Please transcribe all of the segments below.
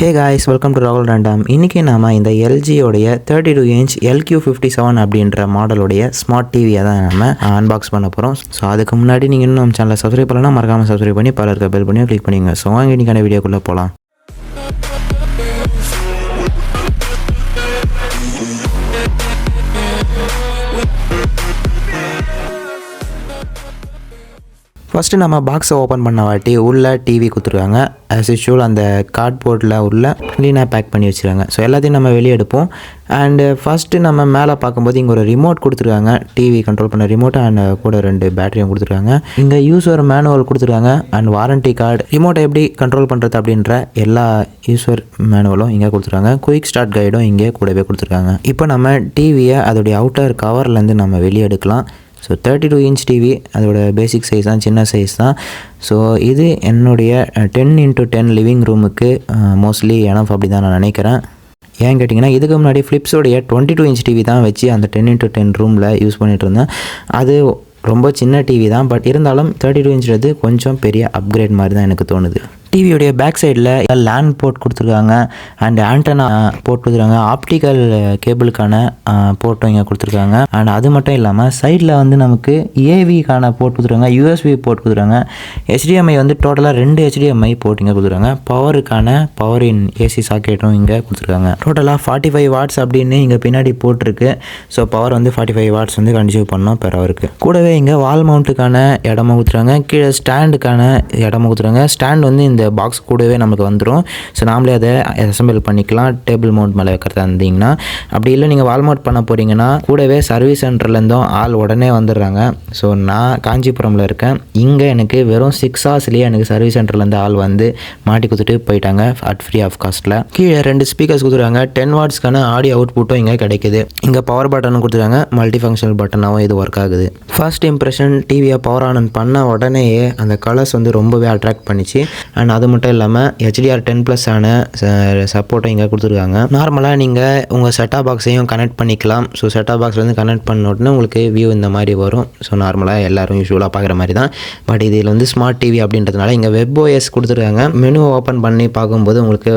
Hey guys, welcome to Rahul Random. இன்னைக்கு நாம இந்த LG உடைய 32 inch LQ57 அப்படின்ற மாடலுடைய ஸ்மார்ட் டிவியை தான் நாம அன்பாக்ஸ் பண்ண போகிறோம். ஸோ அதுக்கு முன்னாடி நீங்கள் இன்னும் நம்ம சேனலை சப்ஸ்கிரைப் பண்ணலாம், மறக்காமல் சப்ஸ்கிரைப் பண்ணி பலருக்கு பெல் பண்ணி கிளிக் பண்ணிங்க. ஸோ வாங்க இன்னைக்கான வீடியோக்குள்ளே போகலாம். ஃபஸ்ட்டு நம்ம பாக்ஸை ஓப்பன் பண்ண வாட்டி உள்ள டிவி கொடுத்துருக்காங்க. ஆஸ் யூஷுவல் அந்த கார்ட்போர்டில் உள்ள க்ளீனாக பேக் பண்ணி வச்சுருக்காங்க. ஸோ எல்லாத்தையும் நம்ம வெளியே எடுப்போம். அண்டு ஃபஸ்ட்டு நம்ம மேலே பார்க்கும்போது இங்கே ஒரு ரிமோட் கொடுத்துருக்காங்க, டிவி கண்ட்ரோல் பண்ண ரிமோட் அண்ட் கூட 2 பேட்டரியும் கொடுத்துருக்காங்க. இங்கே யூஸர் மேனுவல் கொடுத்துருக்காங்க அண்ட் வாரண்ட்டி கார்டு, ரிமோட்டை எப்படி கண்ட்ரோல் பண்ணுறது அப்படின்ற எல்லா யூஸர் மேனுவலும் இங்கே கொடுத்துருக்காங்க. குயிக் ஸ்டார்ட் கைடும் இங்கே கூடவே கொடுத்துருக்காங்க. இப்போ நம்ம டிவியை அதோடைய அவுட்டர் கவர்லேருந்து நம்ம வெளியே எடுக்கலாம். ஸோ 32 inch டிவி அதோட பேசிக் சைஸ் தான், சின்ன சைஸ் தான். ஸோ இது என்னுடைய 10x10 லிவிங் ரூமுக்கு மோஸ்ட்லி எனஃப் அப்படி தான் நான் நினைக்கிறேன். ஏன் கேட்டிங்கன்னா இதுக்கு முன்னாடி ஃப்ளிப்ஸோடைய 22 inch டிவி தான் வச்சு அந்த 10x10 ரூமில் யூஸ் பண்ணிகிட்டு இருந்தேன். அது ரொம்ப சின்ன டிவி தான், பட் இருந்தாலும் 32 inch கொஞ்சம் பெரிய அப்கிரேட் மாதிரி தான் எனக்கு தோணுது. டிவியோடைய பேக் சைடில் லேண்ட் போர்ட் கொடுத்துருக்காங்க அண்ட் ஆண்டனா போர்ட் கொடுத்துருக்காங்க. ஆப்டிக்கல் கேபிளுக்கான போர்ட்டும் இங்கே கொடுத்துருக்காங்க. அண்ட் அது மட்டும் இல்லாமல் சைடில் வந்து நமக்கு ஏவிக்கான போர்ட் கொடுத்துருக்காங்க, யூஎஸ்பி போர்ட் கொடுத்துருக்காங்க. HDMI வந்து டோட்டலாக 2 HDMI போர்ட் இங்கே கொடுத்துருக்காங்க. பவருக்கான பவர் இன் ஏசி சாக்கெட்டும் இங்கே கொடுத்துருக்காங்க. டோட்டலாக 45 watts அப்படின்னு இங்கே பின்னாடி போட்டிருக்கு. ஸோ பவர் வந்து 45 watts வந்து கன்சியூம் பண்ணோம் பெர் ஹவருக்கு. கூடவே இங்கே வால் மவுண்ட்டுக்கான இடமும் கொடுத்துருக்காங்க. கீழே ஸ்டாண்டுக்கான இடமும் கொடுத்துருக்காங்க. ஸ்டாண்ட் வந்து இந்த பாக்ஸ் கூடவே நமக்கு வந்துடும். ஸோ நாமளே அதை அசம்பிள் பண்ணிக்கலாம் டேபிள் மவுண்ட் மேலே வைக்கிறதா இருந்தீங்கன்னா. அப்படி இல்லை நீங்கள் வால் மவுண்ட் பண்ண போகிறீங்கன்னா கூடவே சர்வீஸ் சென்டர்லேருந்தும் ஆள் உடனே வந்துடுறாங்க. ஸோ நான் காஞ்சிபுரமில் இருக்கேன். இங்கே எனக்கு வெறும் 6 hours-லேயே எனக்கு சர்வீஸ் சென்டர்லேருந்து ஆள் வந்து மாட்டி கொடுத்துட்டு போயிட்டாங்க அட் ஃப்ரீ ஆஃப் காஸ்ட்டில். கீழே 2 ஸ்பீக்கர்ஸ் கொடுத்துருக்காங்க. 10 watts-க்கான ஆடியோ அவுட்புட்டும் இங்கே கிடைக்குது. இங்கே பவர் பட்டனும் கொடுத்துருக்காங்க, மல்டி ஃபங்க்ஷனல் பட்டனாகவும் இது ஒர்க் ஆகுது. ஃபர்ஸ்ட் இம்ப்ரெஷன் டிவியை பவர் ஆன் பண்ண உடனேயே அந்த கலர்ஸ் வந்து ரொம்பவே அட்ராக்ட் பண்ணிச்சு. அண்ட் அது மட்டும் இல்லாமல் HDR10+ ஆன சப்போர்ட்டும் இங்கே கொடுத்துருக்காங்க. நார்மலாக நீங்கள் உங்கள் செட்டாப் பாக்ஸையும் கனெக்ட் பண்ணிக்கலாம். ஸோ செட்டாப் பாக்ஸ் வந்து கனெக்ட் பண்ண உடனே உங்களுக்கு வியூ இந்த மாதிரி வரும். ஸோ நார்மலாக எல்லோரும் யூஸ்வலாக பார்க்குற மாதிரி தான். பட் இதில் வந்து ஸ்மார்ட் டிவி அப்படின்றதுனால இங்கே WebOS கொடுத்துருக்காங்க. மெனு ஓப்பன் பண்ணி பார்க்கும்போது உங்களுக்கு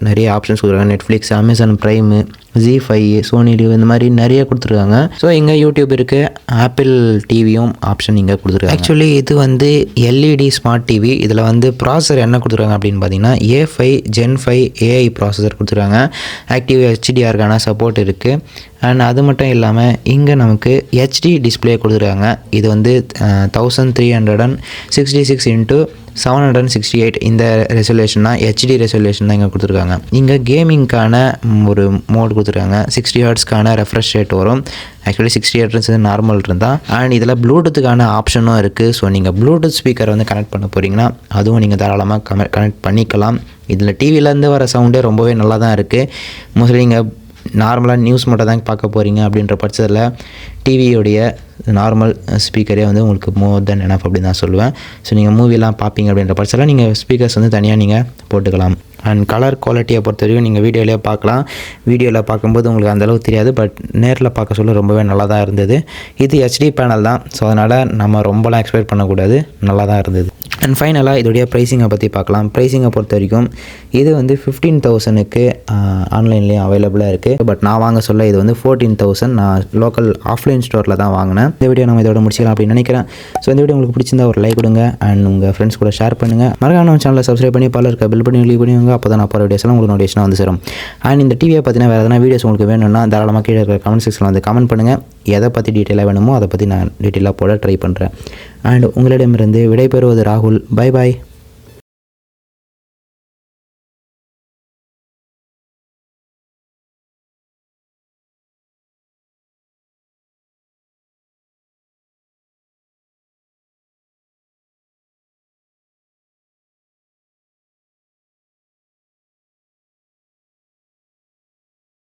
நிறைய ஆப்ஷன்ஸ் கொடுத்துருக்காங்க. Netflix, Amazon prime, Z5, Sony LIV, இந்த மாதிரி நிறைய கொடுத்துருக்காங்க. ஸோ இங்கே யூடியூப் இருக்குது, ஆப்பிள் டிவியும் ஆப்ஷன் இங்கே கொடுத்துருக்காங்க. ஆக்சுவலி இது வந்து LED ஸ்மார்ட் டிவி. இதில் வந்து ப்ராசஸர் என்ன கொடுத்துருக்காங்க அப்படின்னு பார்த்தீங்கன்னா A5 Gen 5 AI ப்ராசஸர் கொடுத்துருக்காங்க. ஆக்டிவ் HDR-க்கான சப்போர்ட் இருக்குது. அண்ட் அது மட்டும் இல்லாமல் இங்கே நமக்கு HD டிஸ்பிளே கொடுத்துருக்காங்க. இது வந்து 1366x768 இந்த ரெசல்யூஷன் தான், HD ரெசல்யூஷன் தான் இங்கே கொடுத்துருக்காங்க. இங்கே கேமிங்க்கான ஒரு மோட் கொடுத்துருக்காங்க. 60 Hz-க்கான ரெஃப்ரெஷ் ரேட் வரும். ஆக்சுவலி 60 Hz நார்மல் இருந்தால். அண்ட் இதில் ப்ளூடூத்துக்கான ஆப்ஷனும் இருக்குது. ஸோ நீங்கள் ப்ளூடூத் ஸ்பீக்கரை வந்து கனெக்ட் பண்ண போகிறீங்கன்னா அதுவும் நீங்கள் தாராளமாக கனெக்ட் பண்ணிக்கலாம். இதில் டிவிலேருந்து வர சவுண்டே ரொம்பவே நல்லா தான் இருக்குது. மோஸ்ட்லி நீங்கள் நார்மலாக நியூஸ் மட்டும் தான் பார்க்க போகிறீங்க அப்படின்ற பட்சத்தில் டிவியோடைய நார்மல் ஸ்பீக்கரே வந்து உங்களுக்கு மோர் தென் எனஃப் அப்படின்னு தான் சொல்லுவேன். ஸோ நீங்கள் மூவிலாம் பார்ப்பீங்க அப்படின்ற பட்சத்தில் நீங்கள் ஸ்பீக்கர்ஸ் வந்து தனியாக நீங்கள் போட்டுக்கலாம். அண்ட் கலர் குவாலிட்டியை பொறுத்த வரைக்கும் நீங்கள் வீடியோவிலே பார்க்கலாம். வீடியோவில் பார்க்கும்போது உங்களுக்கு அந்தளவு தெரியாது, பட் நேரில் பார்க்க சொல்ல ரொம்பவே நல்லா தான் இருந்தது. இது HD பேனல் தான். ஸோ அதனால் நம்ம ரொம்பலாம் எக்ஸ்பெக்ட் பண்ணக்கூடாது, நல்லா தான் இருந்தது. அண்ட் ஃபைனலாக இதோடைய ப்ரைஸிங்கை பற்றி பார்க்கலாம். ப்ரைஸிங்கை பொறுத்த வரைக்கும் இது வந்து 15,000க்கு ஆன்லைன்லேயும் அவைலபிளாக இருக்குது. பட் நான் வாங்க சொல்ல இது வந்து 14,000. நான் லோக்கல் ஆஃப்லைன் ஸ்டோரில் தான் வாங்கினேன். இந்த வீடியோ நம்ம இதோட முடிச்சிக்கலாம் அப்படின்னு நினைக்கிறேன். ஸோ இந்த வீடியோ உங்களுக்கு பிடிச்சிருந்தா ஒரு லைக் கொடுங்க அண்ட் உங்கள் ஃப்ரெண்ட்ஸ் கூட ஷேர் பண்ணுங்கள். மறக்காம நம்ம சேனலை சப்ஸ்கிரைப் பண்ணி பலருக்கு பெல் பண்ணி லீவ் பண்ணுவாங்க. அப்போ தான் நான் போகிற வீடியோஸ்லாம் உங்களுக்கு நோட்டிஃபிகேஷன் வந்து சேரும். அண்ட் இந்த டிவியை பற்றினா வேறு எதனா வீடியோஸ் உங்களுக்கு வேணும்னா தாராளமாக கீழே இருக்கிற கமெண்ட் செக்ஷனில் வந்து கமெண்ட் பண்ணுங்கள். எதை பற்றி டீட்டெயிலாக வேணுமோ அதை பற்றி நான் டீட்டெயிலாக போட ட்ரை பண்ணுறேன். அண்ட் உங்களிடமிருந்து விடைபெறுவது ராகுல். Bye bye.